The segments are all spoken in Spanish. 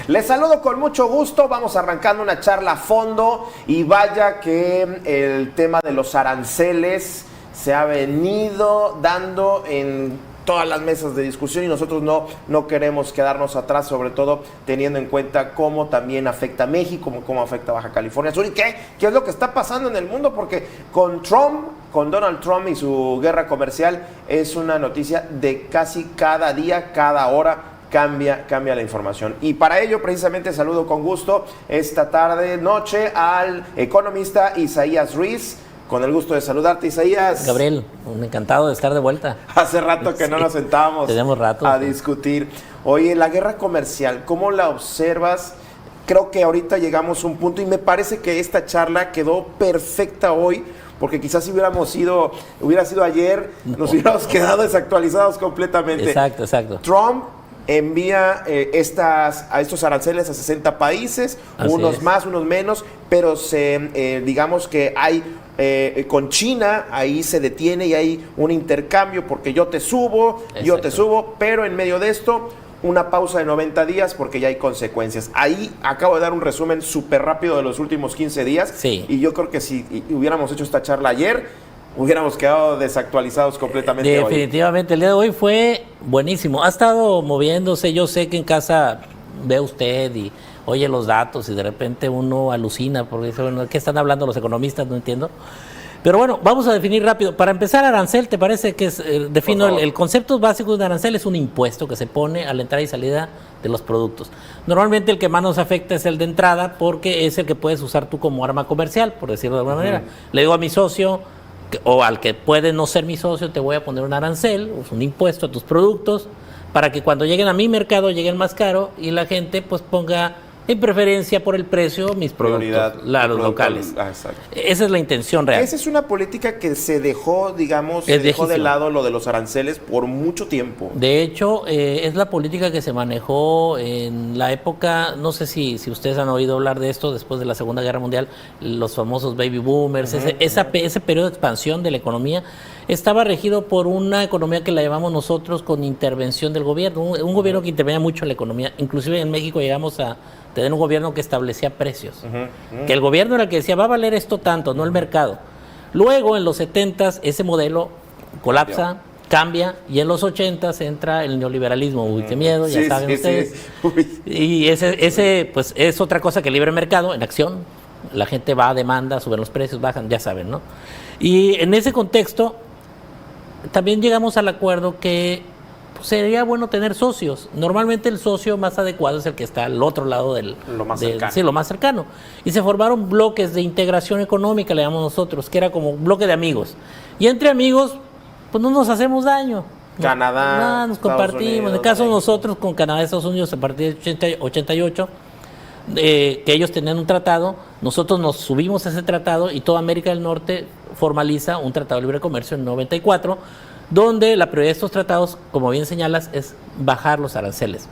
Les saludo con mucho gusto, vamos arrancando una charla a fondo y vaya que el tema de los aranceles se ha venido dando en todas las mesas de discusión y nosotros no queremos quedarnos atrás, sobre todo teniendo en cuenta cómo también afecta a México, cómo afecta a Baja California Sur y qué es lo que está pasando en el mundo, porque con Donald Trump y su guerra comercial es una noticia de casi cada día, cada hora. Cambia la información. Y para ello, precisamente, saludo con gusto esta noche al economista Isaías Ruiz. Con el gusto de saludarte, Isaías. Gabriel, encantado de estar de vuelta. Hace rato que no nos sentábamos tenemos rato, a discutir. Oye, la guerra comercial, ¿cómo la observas? Creo que ahorita llegamos a un punto y me parece que esta charla quedó perfecta hoy, porque quizás si hubiera sido ayer, nos hubiéramos quedado desactualizados completamente. Exacto. Trump envía estos aranceles a 60 países, unos más, unos menos, pero digamos que hay con China, ahí se detiene y hay un intercambio porque yo te subo, pero en medio de esto, una pausa de 90 días porque ya hay consecuencias. Ahí acabo de dar un resumen súper rápido de los últimos 15 días y yo creo que si hubiéramos hecho esta charla ayer, hubiéramos quedado desactualizados completamente. Definitivamente, el día de hoy fue buenísimo. Ha estado moviéndose, yo sé que en casa ve usted y oye los datos y de repente uno alucina porque dice, bueno, ¿qué están hablando los economistas? No entiendo. Pero bueno, vamos a definir rápido. Para empezar, arancel, ¿te parece que defino el concepto básico de arancel? Es un impuesto que se pone a la entrada y salida de los productos. Normalmente el que más nos afecta es el de entrada porque es el que puedes usar tú como arma comercial, por decirlo de alguna manera. Le digo a mi socio, o al que puede no ser mi socio, te voy a poner un arancel, un impuesto a tus productos, para que cuando lleguen a mi mercado lleguen más caro y la gente pues ponga en preferencia por el precio mis productos, los locales. Exacto. Esa es la intención real. Esa es una política que se dejó, dejó de lado lo de los aranceles por mucho tiempo. De hecho, es la política que se manejó en la época, no sé si ustedes han oído hablar de esto después de la Segunda Guerra Mundial, los famosos baby boomers, ese periodo de expansión de la economía estaba regido por una economía que la llamamos nosotros con intervención del gobierno, un gobierno que intervenía mucho en la economía. Inclusive en México llegamos a tener un gobierno que establecía precios, que el gobierno era el que decía, va a valer esto tanto, no el mercado. Luego, en los 70s, ese modelo colapsa, cambia, y en los 80s entra el neoliberalismo. Uy, qué miedo, ya saben ustedes. Y ese pues es otra cosa que el libre mercado en acción. La gente va a demanda, suben los precios, bajan, ya saben, ¿no? Y en ese contexto, también llegamos al acuerdo que sería bueno tener socios. Normalmente el socio más adecuado es el que está al otro lado lo más cercano. Y se formaron bloques de integración económica, le llamamos nosotros, que era como un bloque de amigos. Y entre amigos, pues no nos hacemos daño. Canadá, nos compartimos. Unidos, en el caso de nosotros, con Canadá y Estados Unidos, a partir de 88, que ellos tenían un tratado, nosotros nos subimos a ese tratado y toda América del Norte formaliza un tratado de libre comercio en 94, donde la prioridad de estos tratados, como bien señalas, es bajar los aranceles,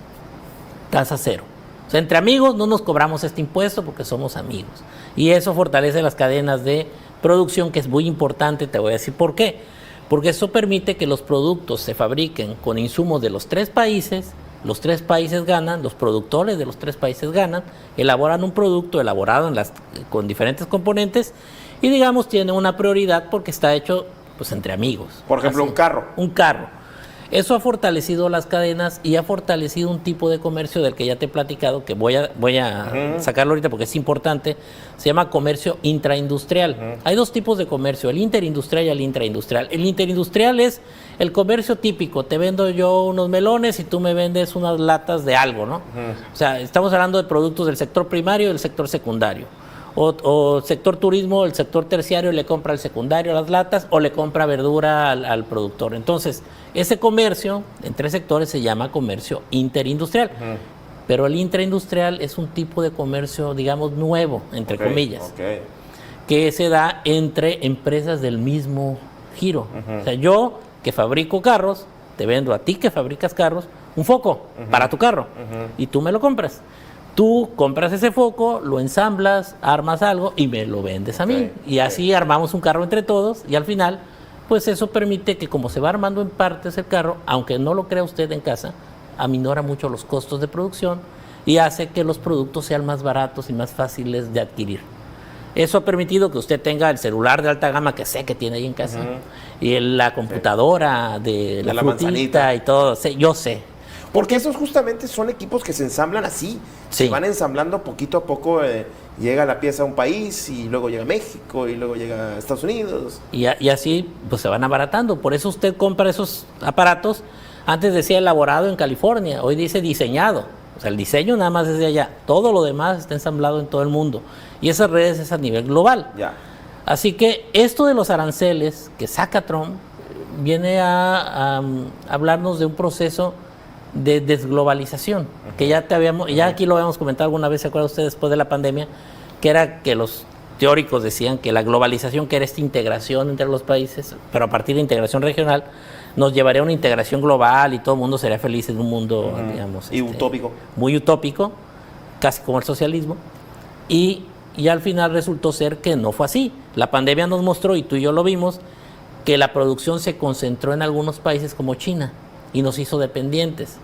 tasa cero. O sea, entre amigos no nos cobramos este impuesto porque somos amigos. Y eso fortalece las cadenas de producción, que es muy importante, te voy a decir por qué. Porque eso permite que los productos se fabriquen con insumos de los tres países ganan, los productores de los tres países ganan, elaboran un producto elaborado con diferentes componentes y, digamos, tiene una prioridad porque está hecho pues entre amigos. Por ejemplo, así, un carro. Eso ha fortalecido las cadenas y ha fortalecido un tipo de comercio del que ya te he platicado, que voy a sacarlo ahorita porque es importante. Se llama comercio intraindustrial. Hay dos tipos de comercio, el interindustrial y el intraindustrial. El interindustrial es el comercio típico. Te vendo yo unos melones y tú me vendes unas latas de algo, ¿no? O sea, estamos hablando de productos del sector primario y del sector secundario. O sector turismo, el sector terciario le compra al secundario las latas o le compra verdura al productor. Entonces, ese comercio entre sectores se llama comercio interindustrial. Pero el intraindustrial es un tipo de comercio, digamos, nuevo, entre comillas, que se da entre empresas del mismo giro. O sea, yo que fabrico carros, te vendo a ti que fabricas carros un foco para tu carro y tú me lo compras. Tú compras ese foco, lo ensamblas, armas algo y me lo vendes a mí. Y así armamos un carro entre todos y al final, pues eso permite que, como se va armando en partes el carro, aunque no lo crea usted en casa, aminora mucho los costos de producción y hace que los productos sean más baratos y más fáciles de adquirir. Eso ha permitido que usted tenga el celular de alta gama que sé que tiene ahí en casa, y la computadora de la frutita manzanita y todo, yo sé. Porque esos justamente son equipos que se ensamblan así, se van ensamblando poquito a poco, llega la pieza a un país y luego llega a México y luego llega a Estados Unidos. Y así pues se van abaratando, por eso usted compra esos aparatos, antes decía elaborado en California, hoy dice diseñado, o sea el diseño nada más es de allá, todo lo demás está ensamblado en todo el mundo. Y esas redes es a nivel global. Ya. Así que esto de los aranceles que saca Trump viene a hablarnos de un proceso de desglobalización, que ya aquí lo habíamos comentado alguna vez, ¿se acuerda usted después de la pandemia? Que era que los teóricos decían que la globalización, que era esta integración entre los países, pero a partir de integración regional, nos llevaría a una integración global y todo el mundo sería feliz en un mundo, digamos, y utópico. Muy utópico, casi como el socialismo. Y al final resultó ser que no fue así. La pandemia nos mostró, y tú y yo lo vimos, que la producción se concentró en algunos países como China y nos hizo dependientes.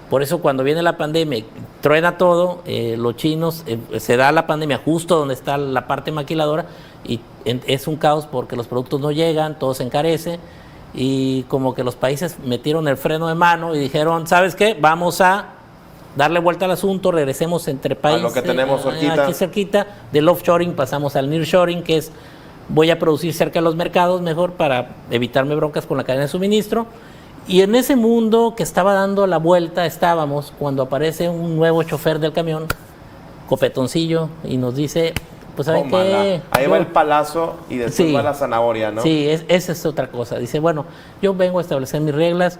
Por eso cuando viene la pandemia, truena todo, los chinos, se da la pandemia justo donde está la parte maquiladora y es un caos porque los productos no llegan, todo se encarece y como que los países metieron el freno de mano y dijeron, ¿sabes qué? Vamos a darle vuelta al asunto, regresemos entre países. A lo que tenemos cerquita. Aquí cerquita, del offshoring pasamos al nearshoring, que es voy a producir cerca de los mercados mejor para evitarme broncas con la cadena de suministro. Y en ese mundo que estaba dando la vuelta estábamos cuando aparece un nuevo chofer del camión, copetoncillo, y nos dice, pues ¿saben qué? Ahí va el palazo y después va la zanahoria, ¿no? Sí, esa es otra cosa. Dice, bueno, yo vengo a establecer mis reglas.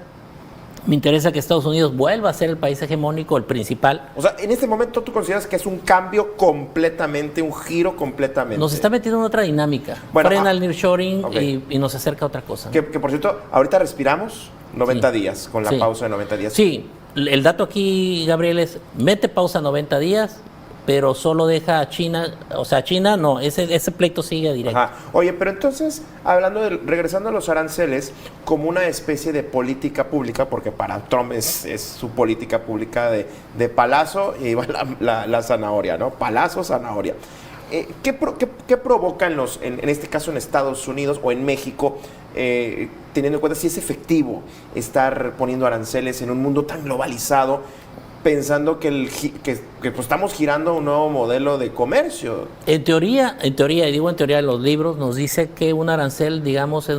Me interesa que Estados Unidos vuelva a ser el país hegemónico, el principal. O sea, en este momento tú consideras que es un cambio completamente, un giro completamente. Nos está metiendo en otra dinámica. Bueno, frena el nearshoring y nos acerca a otra cosa. Que por cierto, ahorita respiramos 90 días, con la pausa de 90 días. Sí, el dato aquí, Gabriel, es mete pausa 90 días, pero solo deja a China, o sea, China no, ese pleito sigue directo. Ajá. Oye, pero entonces, regresando a los aranceles, como una especie de política pública, porque para Trump es su política pública de palazo y va la zanahoria, ¿no? Palazo, zanahoria. ¿Qué provoca en este caso en Estados Unidos o en México, teniendo en cuenta si es efectivo estar poniendo aranceles en un mundo tan globalizado, pensando que pues estamos girando un nuevo modelo de comercio? En teoría, y digo en teoría de los libros, nos dice que un arancel, digamos,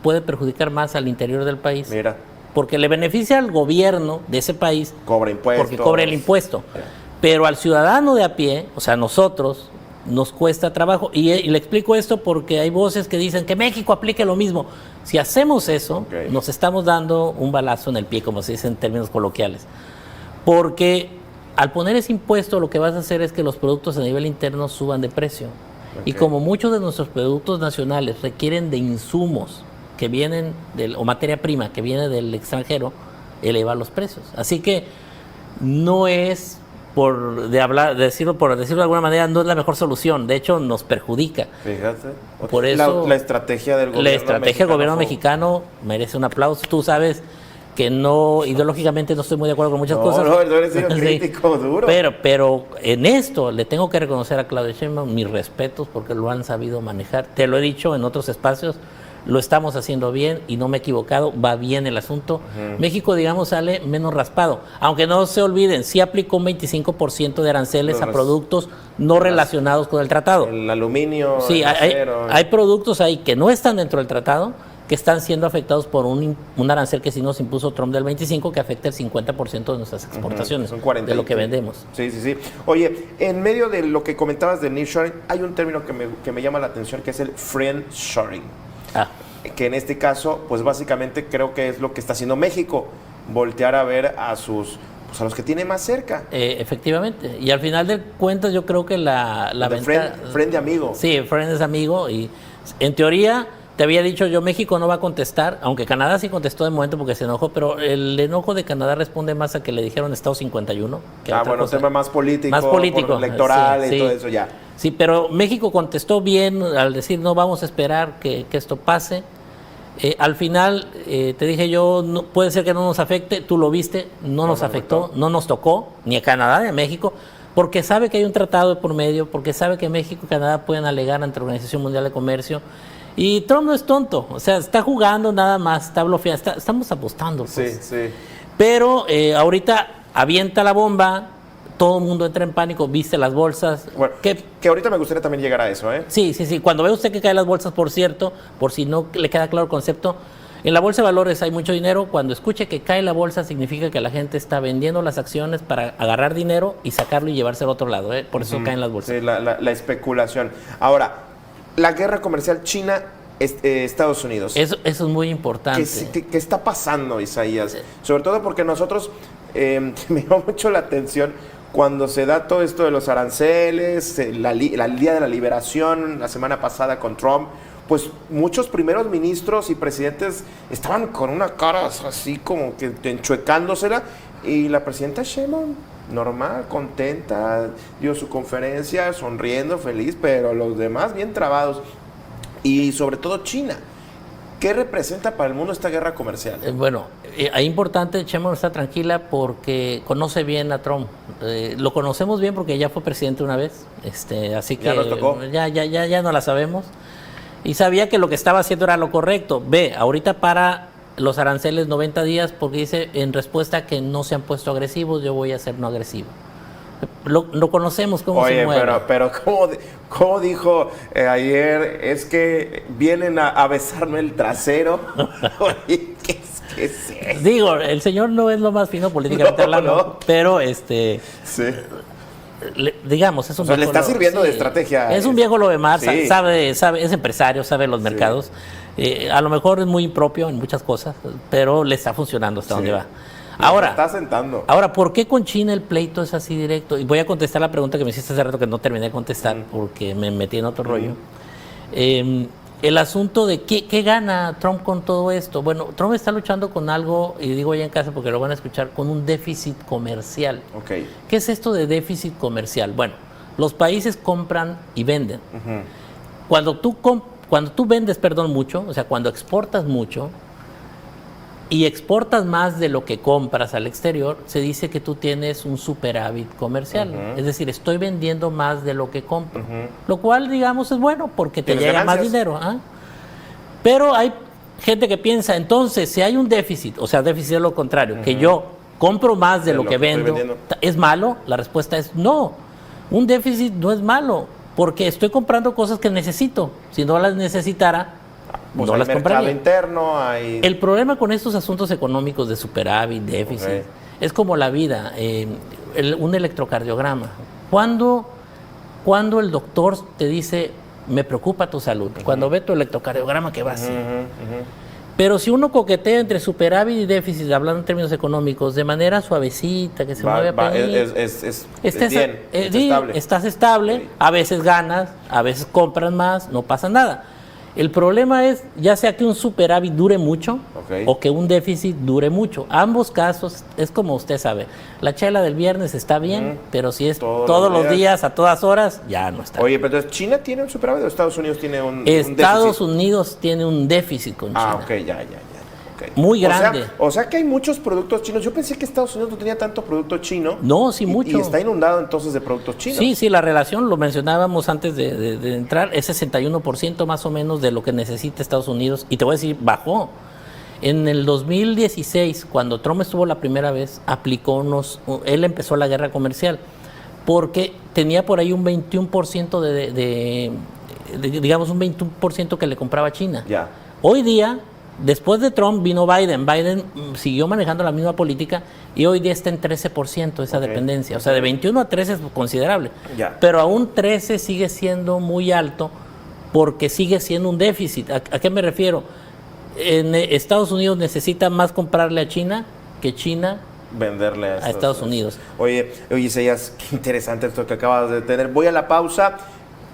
puede perjudicar más al interior del país. Mira. Porque le beneficia al gobierno de ese país. Cobra impuestos. Porque cobra el impuesto. Pero al ciudadano de a pie, o sea, nosotros, nos cuesta trabajo. Y le explico esto porque hay voces que dicen que México aplique lo mismo. Si hacemos eso, nos estamos dando un balazo en el pie, como se dice en términos coloquiales. Porque al poner ese impuesto lo que vas a hacer es que los productos a nivel interno suban de precio. Y como muchos de nuestros productos nacionales requieren de insumos que vienen o materia prima que viene del extranjero, eleva los precios. Así que no es, por decirlo de alguna manera, no es la mejor solución. De hecho, nos perjudica. Fíjate. Por eso, la estrategia del gobierno mexicano. La estrategia del gobierno mexicano merece un aplauso. Tú sabes que no, ideológicamente no estoy muy de acuerdo con muchas cosas. No, eres un crítico duro. Pero en esto le tengo que reconocer a Claudia Sheinbaum mis respetos porque lo han sabido manejar. Te lo he dicho en otros espacios, lo estamos haciendo bien y no me he equivocado, va bien el asunto. México, digamos, sale menos raspado. Aunque no se olviden, sí aplicó un 25% de aranceles a productos no relacionados con el tratado. El aluminio, sí, el acero. Hay productos ahí que no están dentro del tratado, que están siendo afectados por un arancel que sí nos impuso Trump del 25%, que afecta el 50% de nuestras exportaciones, son 40, de lo que vendemos. Sí. Oye, en medio de lo que comentabas del nearshoring, hay un término que me llama la atención, que es el friendshoring. Que en este caso, pues básicamente creo que es lo que está haciendo México, voltear a ver a los que tiene más cerca. Efectivamente, y al final de cuentas yo creo que la venta... Friend de amigo. Sí, friend es amigo, y en teoría... Te había dicho yo, México no va a contestar, aunque Canadá sí contestó de momento porque se enojó, pero el enojo de Canadá responde más a que le dijeron Estado 51. Que bueno, tema más político, electoral y todo eso ya. Sí, pero México contestó bien al decir no vamos a esperar que esto pase. Al final, te dije yo, no, puede ser que no nos afecte, tú lo viste, no nos afectó, no nos tocó, ni a Canadá ni a México, porque sabe que hay un tratado de por medio, porque sabe que México y Canadá pueden alegar ante la Organización Mundial de Comercio. Y Trump no es tonto, o sea, está jugando nada más, está bloqueando, estamos apostando. Pues. Sí. Pero ahorita avienta la bomba, todo el mundo entra en pánico, viste las bolsas. Bueno, que ahorita me gustaría también llegar a eso, ¿eh? Sí. Cuando ve usted que caen las bolsas, por cierto, por si no le queda claro el concepto, en la bolsa de valores hay mucho dinero. Cuando escuche que cae la bolsa, significa que la gente está vendiendo las acciones para agarrar dinero y sacarlo y llevárselo a otro lado, ¿eh? Por eso caen las bolsas. Sí, la especulación. Ahora, la guerra comercial China-Estados Unidos. Eso es muy importante. ¿Qué está pasando, Isaías? Sobre todo porque nosotros, me llamó mucho la atención cuando se da todo esto de los aranceles, el día de la liberación, la semana pasada con Trump, pues muchos primeros ministros y presidentes estaban con una cara así como que enchuecándosela, y la presidenta Sheinbaum, normal, contenta, dio su conferencia, sonriendo, feliz, pero los demás bien trabados. Y sobre todo China. ¿Qué representa para el mundo esta guerra comercial? Bueno, es importante, Sheinbaum está tranquila porque conoce bien a Trump. Lo conocemos bien porque ya fue presidente una vez, así que ya nos tocó. Ya no la sabemos. Y sabía que lo que estaba haciendo era lo correcto. Ahorita para los aranceles 90 días porque dice en respuesta que no se han puesto agresivos, yo voy a ser no agresivo. Lo conocemos cómo se mueve. Pero ¿cómo dijo ayer? Es que vienen a besarme el trasero. Oye, ¿qué es eso? Digo, el señor no es lo más fino políticamente hablando, pero sí. Digamos, es un viejo, le está sirviendo de estrategia. Es un viejo lo de mar, sí. sabe, es empresario, sabe los mercados. A lo mejor es muy impropio en muchas cosas, pero le está funcionando hasta donde va. Ahora, está sentando. Ahora, ¿por qué con China el pleito es así directo? Y voy a contestar la pregunta que me hiciste hace rato que no terminé de contestar porque me metí en otro rollo. El asunto de ¿qué gana Trump con todo esto? Bueno, Trump está luchando con algo, y digo ya en casa porque lo van a escuchar, con un déficit comercial. Okay. ¿Qué es esto de déficit comercial? Bueno, los países compran y venden. Cuando tú vendes, mucho, o sea, cuando exportas mucho y exportas más de lo que compras al exterior, se dice que tú tienes un superávit comercial. Es decir, estoy vendiendo más de lo que compro. Lo cual, digamos, es bueno porque te llega más dinero. Pero hay gente que piensa, entonces, si hay un déficit, o sea, déficit es lo contrario, que yo compro más de lo que vendo, ¿es malo? La respuesta es no. Un déficit no es malo porque estoy comprando cosas que necesito. Si no las necesitara, pues no hay las mercado compraría. Interno, hay... El problema con estos asuntos económicos de superávit, déficit, es como la vida, un electrocardiograma. ¿Cuándo el doctor te dice, me preocupa tu salud? Cuando ve tu electrocardiograma que va así. Pero si uno coquetea entre superávit y déficit, hablando en términos económicos, de manera suavecita, que se mueve estás estable, a veces ganas, a veces compras más, no pasa nada. El problema es, ya sea que un superávit dure mucho o que un déficit dure mucho. Ambos casos es como usted sabe. La chela del viernes está bien, pero si es todos los días, a todas horas, ya no está bien. Oye, pero entonces, ¿China tiene un superávit o Estados Unidos tiene un déficit? Estados Unidos tiene un déficit con China. Ya. Muy grande. O sea que hay muchos productos chinos. Yo pensé que Estados Unidos no tenía tanto producto chino. No, sí, mucho. Y está inundado entonces de productos chinos. Sí, la relación, lo mencionábamos antes de entrar, es 61% más o menos de lo que necesita Estados Unidos. Y te voy a decir, bajó. En el 2016, cuando Trump estuvo la primera vez, él empezó la guerra comercial, porque tenía por ahí un 21% digamos, un 21% que le compraba a China. Hoy día, después de Trump vino Biden. Biden siguió manejando la misma política y hoy día está en 13% esa dependencia. O sea, de 21 a 13 es considerable. Pero aún 13 sigue siendo muy alto porque sigue siendo un déficit. ¿A qué me refiero? En Estados Unidos necesita más comprarle a China que China venderle a Estados Unidos. Oye, Isaías, qué interesante esto que acabas de tener. Voy a la pausa.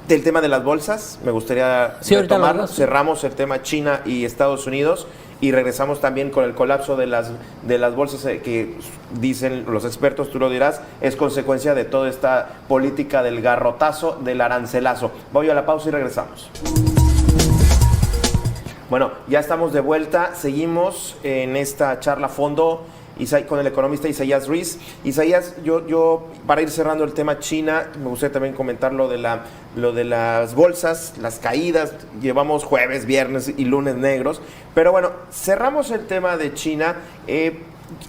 Del tema de las bolsas, me gustaría retomarlo. Cerramos el tema China y Estados Unidos y regresamos también con el colapso de las bolsas que dicen los expertos, tú lo dirás, es consecuencia de toda esta política del garrotazo, del arancelazo. Voy a la pausa y regresamos. Bueno, ya estamos de vuelta, seguimos en esta charla a fondo con el economista Isaías Ruiz. Isaías, yo para ir cerrando el tema China, me gustaría también comentar lo de las bolsas, las caídas. Llevamos jueves, viernes y lunes negros, pero bueno, cerramos el tema de China.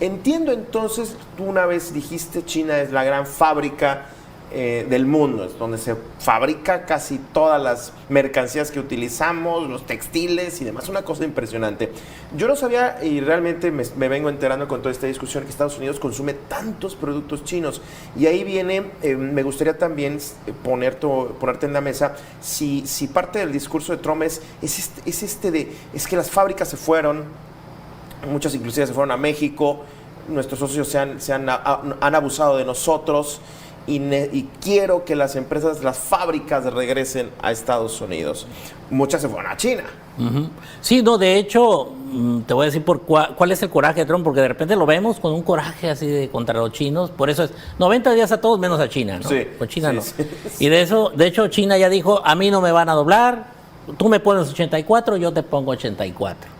Entiendo entonces, tú una vez dijiste China es la gran fábrica del mundo, es donde se fabrica casi todas las mercancías que utilizamos, los textiles y demás, una cosa impresionante. Yo no sabía, y realmente me vengo enterando con toda esta discusión, que Estados Unidos consume tantos productos chinos, y ahí viene, me gustaría también ponerte en la mesa, si parte del discurso de Trump es que las fábricas se fueron, muchas inclusive se fueron a México, nuestros socios han abusado de nosotros, y quiero que las empresas, las fábricas regresen a Estados Unidos. Muchas se fueron a China. Uh-huh. Sí, no, de hecho, te voy a decir cuál es el coraje de Trump, porque de repente lo vemos con un coraje así contra los chinos, por eso es 90 días a todos menos a China, ¿no? Sí, con China sí, no. Sí. Y de hecho, China ya dijo, a mí no me van a doblar, tú me pones 84, yo te pongo 84.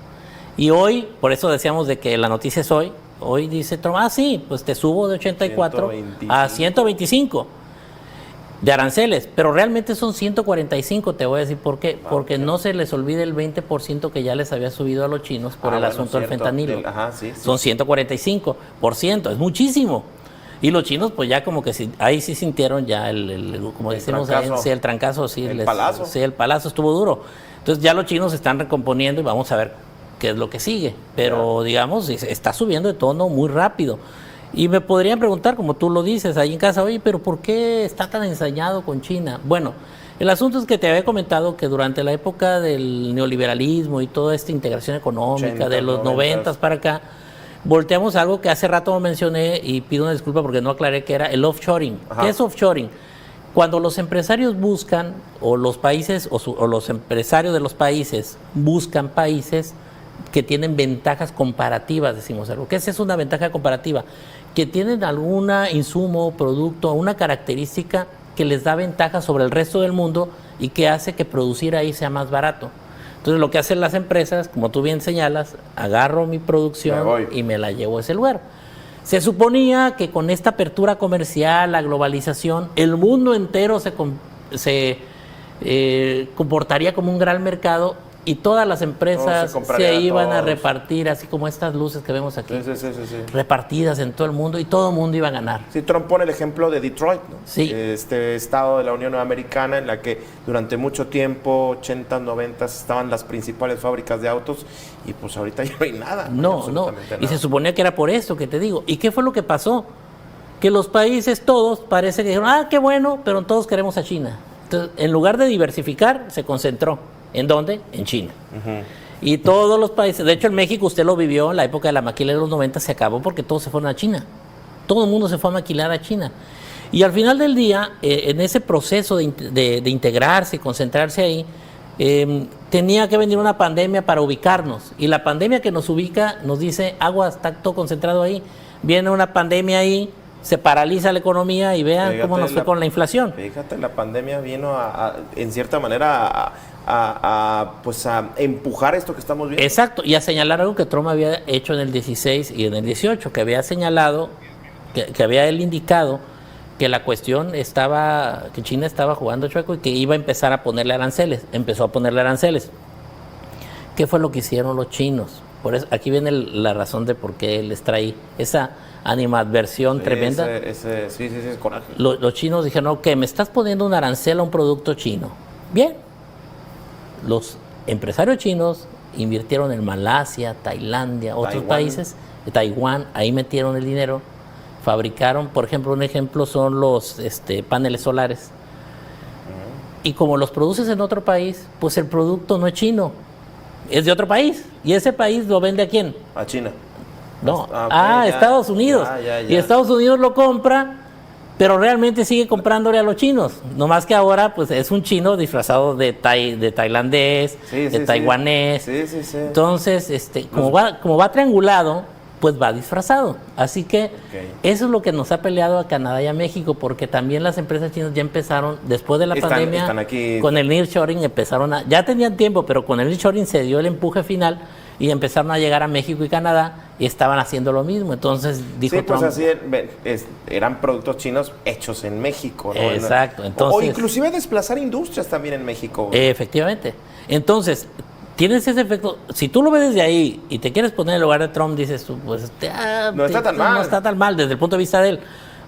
Y hoy, por eso decíamos de que la noticia es hoy dice Trump, sí, pues te subo de 84 a 125 de aranceles, pero realmente son 145, te voy a decir por qué, porque no se les olvide el 20% que ya les había subido a los chinos por el asunto del fentanilo. Son 145%, es muchísimo. Y los chinos, pues ya como que ahí sí sintieron ya como decimos ahí, el trancazo, sí, el palazo. Sí, el palazo estuvo duro. Entonces ya los chinos se están recomponiendo y vamos a ver qué es lo que sigue, pero digamos, está subiendo de tono muy rápido. Y me podrían preguntar, como tú lo dices ahí en casa, oye, pero ¿por qué está tan ensañado con China? Bueno, el asunto es que te había comentado que durante la época del neoliberalismo y toda esta integración económica 80, de los 90 para acá, volteamos algo que hace rato mencioné y pido una disculpa porque no aclaré, que era el offshoring. Ajá. ¿Qué es offshoring? Cuando los empresarios buscan, o los países, o los empresarios de los países buscan países que tienen ventajas comparativas, decimos algo. ¿Qué es una ventaja comparativa? Que tienen algún insumo, producto, una característica que les da ventaja sobre el resto del mundo y que hace que producir ahí sea más barato. Entonces lo que hacen las empresas, como tú bien señalas, agarro mi producción y me la llevo a ese lugar. Se suponía que con esta apertura comercial, la globalización, el mundo entero se comportaría como un gran mercado y todas las empresas se iban a repartir, así como estas luces que vemos aquí, sí. Repartidas en todo el mundo y todo el mundo iba a ganar. Sí, Trump pone el ejemplo de Detroit, ¿no? Sí. Este estado de la Unión Americana en la que durante mucho tiempo, 80, 90, estaban las principales fábricas de autos y pues ahorita ya no hay nada. No. Y se suponía que era por eso que te digo. ¿Y qué fue lo que pasó? Que los países todos parece que dijeron, qué bueno, pero todos queremos a China. Entonces, en lugar de diversificar, se concentró. ¿En dónde? En China. Uh-huh. Y todos los países, de hecho en México usted lo vivió, en la época de la maquila de los 90 se acabó porque todos se fueron a China. Todo el mundo se fue a maquilar a China. Y al final del día, en ese proceso de integrarse y concentrarse ahí, tenía que venir una pandemia para ubicarnos. Y la pandemia que nos ubica nos dice, agua, está todo concentrado ahí. Viene una pandemia ahí, se paraliza la economía y vean cómo nos fue con la inflación. Fíjate, la pandemia vino en cierta manera a empujar esto que estamos viendo. Exacto, y a señalar algo que Trump había hecho en el 16 y en el 18, que había señalado, que había él indicado que la cuestión que China estaba jugando chueco y que iba a empezar a ponerle aranceles. Empezó a ponerle aranceles. ¿Qué fue lo que hicieron los chinos? Por eso, aquí viene la razón de por qué les trae esa animadversión tremenda. Sí, coraje. Los chinos dijeron, ok, me estás poniendo un arancel a un producto chino. Bien. Los empresarios chinos invirtieron en Malasia, Tailandia, otros países, Taiwán, ahí metieron el dinero, fabricaron, por ejemplo, un ejemplo son los paneles solares. Y como los produces en otro país, pues el producto no es chino, es de otro país. ¿Y ese país lo vende a quién? A China. No, Estados Unidos. Ya. Y Estados Unidos lo compra, pero realmente sigue comprándole a los chinos. Nomás que ahora pues es un chino disfrazado de tailandés, de taiwanés. Sí. Entonces, como va triangulado, pues va disfrazado. Así que Ok. eso es lo que nos ha peleado a Canadá y a México, porque también las empresas chinas ya empezaron, después de la pandemia, están aquí. con el nearshoring ya tenían tiempo, pero con el nearshoring se dio el empuje final y empezaron a llegar a México y Canadá y estaban haciendo lo mismo. Entonces dijo Sí, pues Trump, así eran productos chinos hechos en México, ¿no? Exacto, O entonces- inclusive desplazar industrias también en México. efectivamente. Entonces, tienes ese efecto. Si tú lo ves desde ahí y te quieres poner en el lugar de Trump, dices tú, pues No está tan mal. No está tan mal desde el punto de vista de él.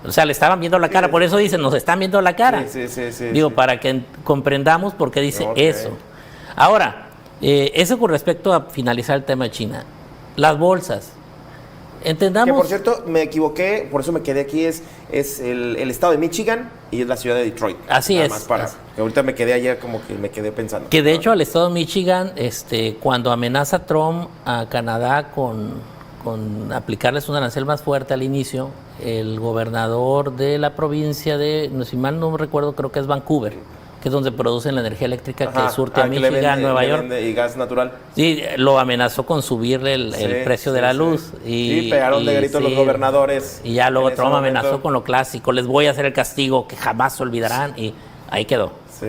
O sea, le estaban viendo la cara, por eso dicen, nos están viendo la cara. Sí, Digo, sí. para que comprendamos por qué dice Ok. eso. Ahora, eso con respecto a finalizar el tema de China. Las bolsas. Entendamos. Que por cierto, me equivoqué, por eso me quedé aquí, es el estado de Michigan y es la ciudad de Detroit. Así Nada es. más para, que ahorita me quedé ayer como que me quedé pensando. Que de hecho al estado de Michigan, cuando amenaza Trump a Canadá con aplicarles un arancel más fuerte al inicio, el gobernador de la provincia de, si mal no recuerdo, creo que es Vancouver, que es donde producen la energía eléctrica Ajá, que surte a que le Michigan, vende- Nueva le York. vende y gas natural. Sí, lo amenazó con subirle el Sí, precio de sí, la sí. luz. Sí, pegaron de grito los gobernadores. Y ya luego en ese Trump momento. amenazó con lo clásico, les voy a hacer el castigo que jamás se olvidarán, y ahí quedó. Sí.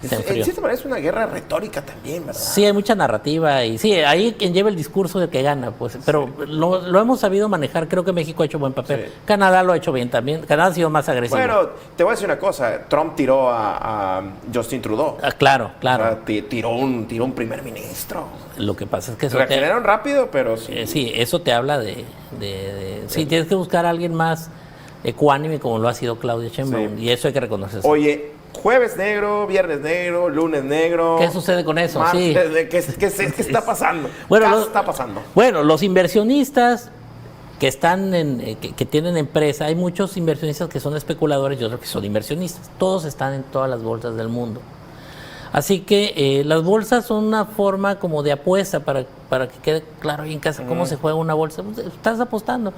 Se enfrió. En cierta manera es una guerra retórica también, ¿verdad? Sí, hay mucha narrativa y sí, ahí quien lleva el discurso de que gana, pues, pero lo hemos sabido manejar, creo que México ha hecho buen papel, Sí. Canadá lo ha hecho bien también, Canadá ha sido más agresivo. Bueno, te voy a decir una cosa, Trump tiró a Justin Trudeau. Claro, O claro, sea, tiró un primer ministro. lo que pasa es que eso Regeneraron rápido, pero sí. sí, eso te habla sí, tienes que buscar a alguien más ecuánime como lo ha sido Claudia Sheinbaum, Sí. y eso hay que reconocerlo. Oye, jueves negro, viernes negro, lunes negro. ¿Qué sucede con eso? martes, Sí. ¿Qué está pasando? Bueno, ¿Qué lo- está pasando? Bueno, los inversionistas que están que tienen empresa, hay muchos inversionistas que son especuladores y otros que son inversionistas. Todos están en todas las bolsas del mundo. Así que las bolsas son una forma como de apuesta para que quede claro ahí en casa cómo se juega una bolsa. Pues, estás apostando.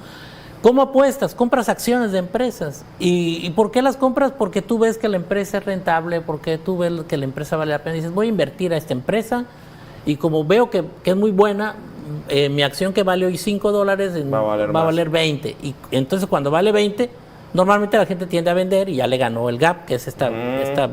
¿Cómo apuestas? Compras acciones de empresas. ¿Y por qué las compras? Porque tú ves que la empresa es rentable, porque tú ves que la empresa vale la pena. Y dices, voy a invertir a esta empresa y como veo que es muy buena, mi acción que vale hoy $5 Va a valer va a más. valer 20. Y entonces cuando vale 20, normalmente la gente tiende a vender y ya le ganó el gap, que es esta El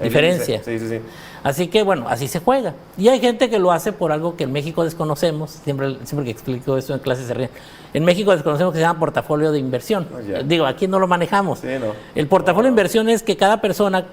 diferencia. índice. Sí. Así que bueno, así se juega. Y hay gente que lo hace por algo que en México desconocemos, siempre que explico esto en clases se ríen. En México desconocemos que se llama portafolio de inversión. Oh, ya. Digo, aquí no lo manejamos. Sí, no. El portafolio de inversión es que cada persona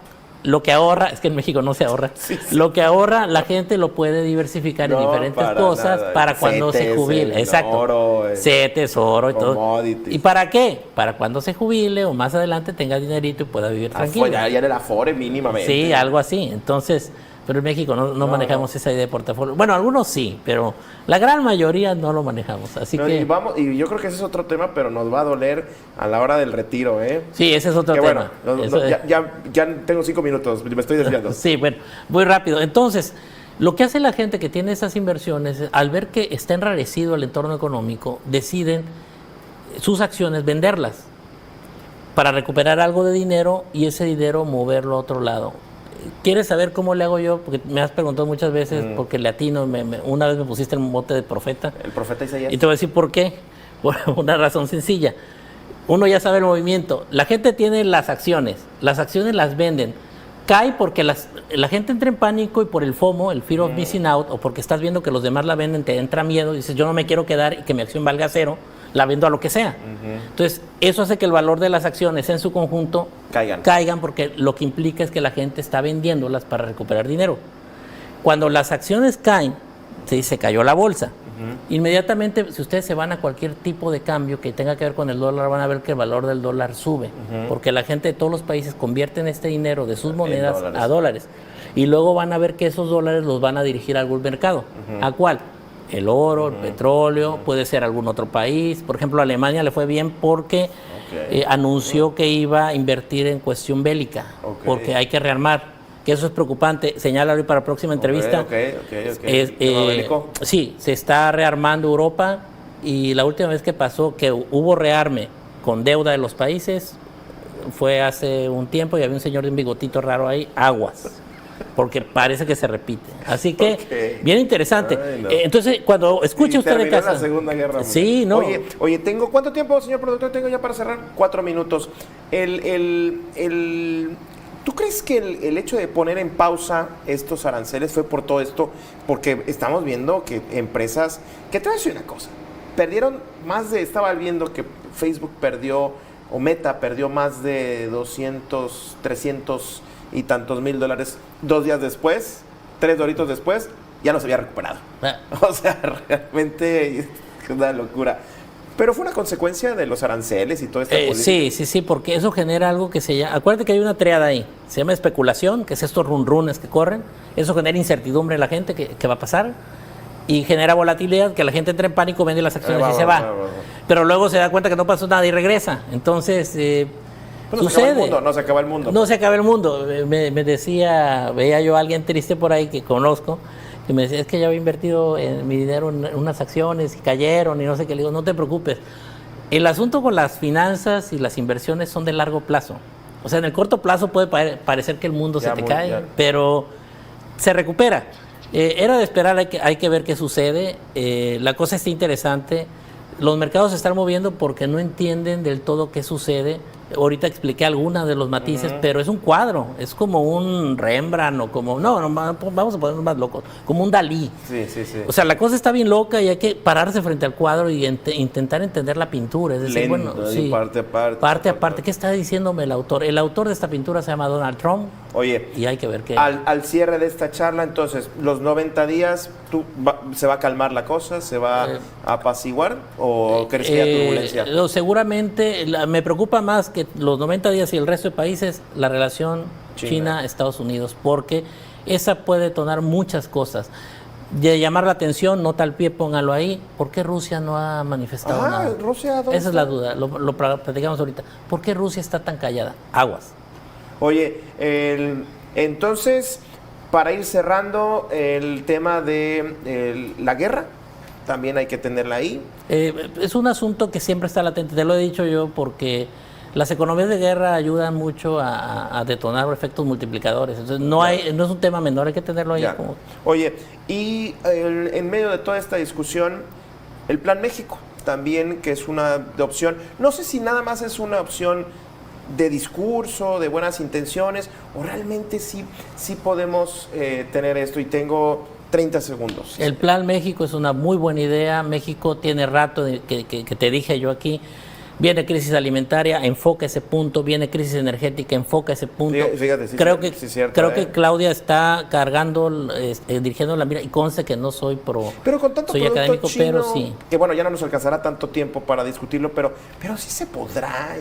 lo que ahorra, es que en México no se ahorra, Sí. lo que ahorra la gente lo puede diversificar en No, diferentes para cosas nada. para cuando se CETES, jubile. el Exacto. oro, CETES, oro y todo. commodities. ¿Y para qué? Para cuando se jubile o más adelante tenga dinerito y pueda vivir tranquilo. Ya en el Afore mínimamente. Sí, algo así. Entonces, pero en México no manejamos esa idea de portafolio. Bueno, algunos sí, pero la gran mayoría no lo manejamos. Así No, que y yo creo que ese es otro tema, pero nos va a doler a la hora del retiro, ¿eh? sí, ese es otro Que tema. bueno, Eso es- ya tengo 5 minutos, me estoy desviando. Sí, bueno, muy rápido. Entonces, lo que hace la gente que tiene esas inversiones, al ver que está enrarecido el entorno económico, deciden sus acciones venderlas para recuperar algo de dinero y ese dinero moverlo a otro lado. ¿Quieres saber cómo le hago yo? Porque me has preguntado muchas veces, porque le atino, una vez me pusiste el mote de profeta. El profeta Isaías. Y te voy a decir por qué. Por una razón sencilla. Uno ya sabe el movimiento. La gente tiene las acciones las venden. Cae porque la gente entra en pánico y por el FOMO, el Fear of Missing Out, o porque estás viendo que los demás la venden, te entra miedo, dices yo no me quiero quedar y que mi acción valga cero, la vendo a lo que sea. Entonces, eso hace que el valor de las acciones en su conjunto caigan porque lo que implica es que la gente está vendiéndolas para recuperar dinero. Cuando las acciones caen, se cayó la bolsa. Inmediatamente, si ustedes se van a cualquier tipo de cambio que tenga que ver con el dólar, van a ver que el valor del dólar sube, porque la gente de todos los países convierten este dinero de sus monedas a dólares, y luego van a ver que esos dólares los van a dirigir a algún mercado. ¿A cuál? El oro, el petróleo, puede ser algún otro país. Por ejemplo, a Alemania le fue bien porque anunció que iba a invertir en cuestión bélica, porque hay que rearmar. Que eso es preocupante. Señala hoy para la próxima entrevista. Sí, se está rearmando Europa y la última vez que pasó que hubo rearme con deuda de los países fue hace un tiempo y había un señor de un bigotito raro ahí, aguas. porque parece que se repite. Así que, Ok. bien interesante. Ay, no. Entonces, cuando escuche Y usted de terminó casa... la Segunda Guerra Mundial. Sí, no. Oye, tengo, ¿cuánto tiempo, señor productor, tengo ya para cerrar? 4 minutos. ¿Tú crees que el hecho de poner en pausa estos aranceles fue por todo esto? Porque estamos viendo que empresas, que te voy a decir una cosa, perdieron estaba viendo que Facebook perdió, o Meta perdió más de 200, 300 y tantos mil dólares 2 días después, 3 doritos después, ya no se había recuperado. Ah. O sea, realmente es una locura. Pero fue una consecuencia de los aranceles y toda esta política. Sí, porque eso genera algo que se llama... Acuérdate que hay una triada ahí. Se llama especulación, que es estos runrunes que corren. Eso genera incertidumbre en la gente, que va a pasar. Y genera volatilidad, que la gente entra en pánico, vende las acciones y se va. Pero luego se da cuenta que no pasó nada y regresa. Entonces, Pues no sucede. no se acaba el mundo. No se acaba el mundo. Me decía, veía yo a alguien triste por ahí que conozco, que me decía, es que ya había invertido mi dinero en unas acciones y cayeron y no sé qué. Le digo, no te preocupes. El asunto con las finanzas y las inversiones son de largo plazo. O sea, en el corto plazo puede parecer que el mundo se te cae, pero se recupera. Era de esperar, hay que ver qué sucede. La cosa está interesante. Los mercados se están moviendo porque no entienden del todo qué sucede. Ahorita expliqué algunas de los matices, pero es un cuadro, es como un Rembrandt o como, no, vamos a ponernos más locos, como un Dalí. Sí. O sea, la cosa está bien loca y hay que pararse frente al cuadro y intentar entender la pintura. Es decir, Lento, bueno, sí, parte a parte. ¿Qué está diciéndome el autor? El autor de esta pintura se llama Donald Trump. Oye, y hay que ver qué. Al cierre de esta charla, entonces, los 90 días, ¿se va a calmar la cosa? ¿Se va a apaciguar? ¿O crees que hay turbulencia? Seguramente, me preocupa más que los 90 días y el resto de países, la relación China-Estados Unidos, porque esa puede detonar muchas cosas. De llamar la atención, nota al pie, póngalo ahí. ¿Por qué Rusia no ha manifestado nada? Rusia, ¿dónde Esa es la duda, lo platicamos ahorita. ¿Por qué Rusia está tan callada? Aguas. Oye, entonces, para ir cerrando el tema de la guerra, también hay que tenerla ahí. Es un asunto que siempre está latente, te lo he dicho yo, porque las economías de guerra ayudan mucho a detonar efectos multiplicadores. Entonces, no es un tema menor, hay que tenerlo ahí. Como... Oye, y en medio de toda esta discusión, el Plan México también, que es una opción. No sé si nada más es una opción de discurso, de buenas intenciones, o realmente sí podemos tener esto. Y tengo 30 segundos. El Plan México es una muy buena idea. México tiene rato que te dije yo aquí. Viene crisis alimentaria, enfoca ese punto. Viene crisis energética, enfoca ese punto. Fíjate, sí, creo que Claudia está cargando, dirigiendo la mira, y conste que no soy pero con tanto soy académico, chino, pero sí. Que bueno, ya no nos alcanzará tanto tiempo para discutirlo, pero sí se podrá.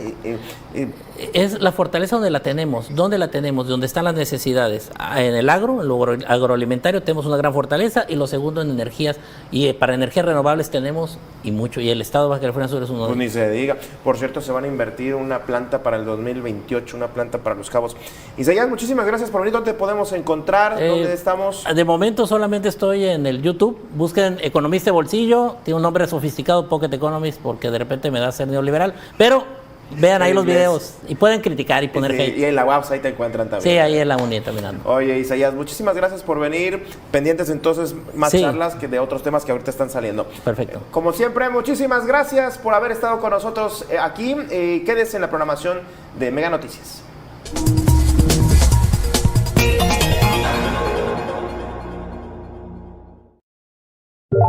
Es la fortaleza donde la tenemos. ¿Dónde la tenemos? Donde están las necesidades. En el agroalimentario tenemos una gran fortaleza, y lo segundo en energías. Y para energías renovables tenemos y mucho. Y el Estado de Baja California Sur es uno de ellos. Ni se diga. Por cierto, se van a invertir una planta para el 2028, una planta para Los Cabos. Isaías, muchísimas gracias por venir. ¿Dónde podemos encontrar? ¿Dónde estamos? De momento solamente estoy en el YouTube. Busquen Economista de Bolsillo. Tiene un nombre sofisticado, Pocket Economist, porque de repente me da a ser neoliberal. Pero vean ahí los videos y pueden criticar y poner hate. Y en la website te encuentran también. Sí, ahí en la UNI terminando. Oye, Isaías, muchísimas gracias por venir. Pendientes entonces más charlas que de otros temas que ahorita están saliendo. Perfecto. Como siempre, muchísimas gracias por haber estado con nosotros aquí. Quédese en la programación de Mega Noticias.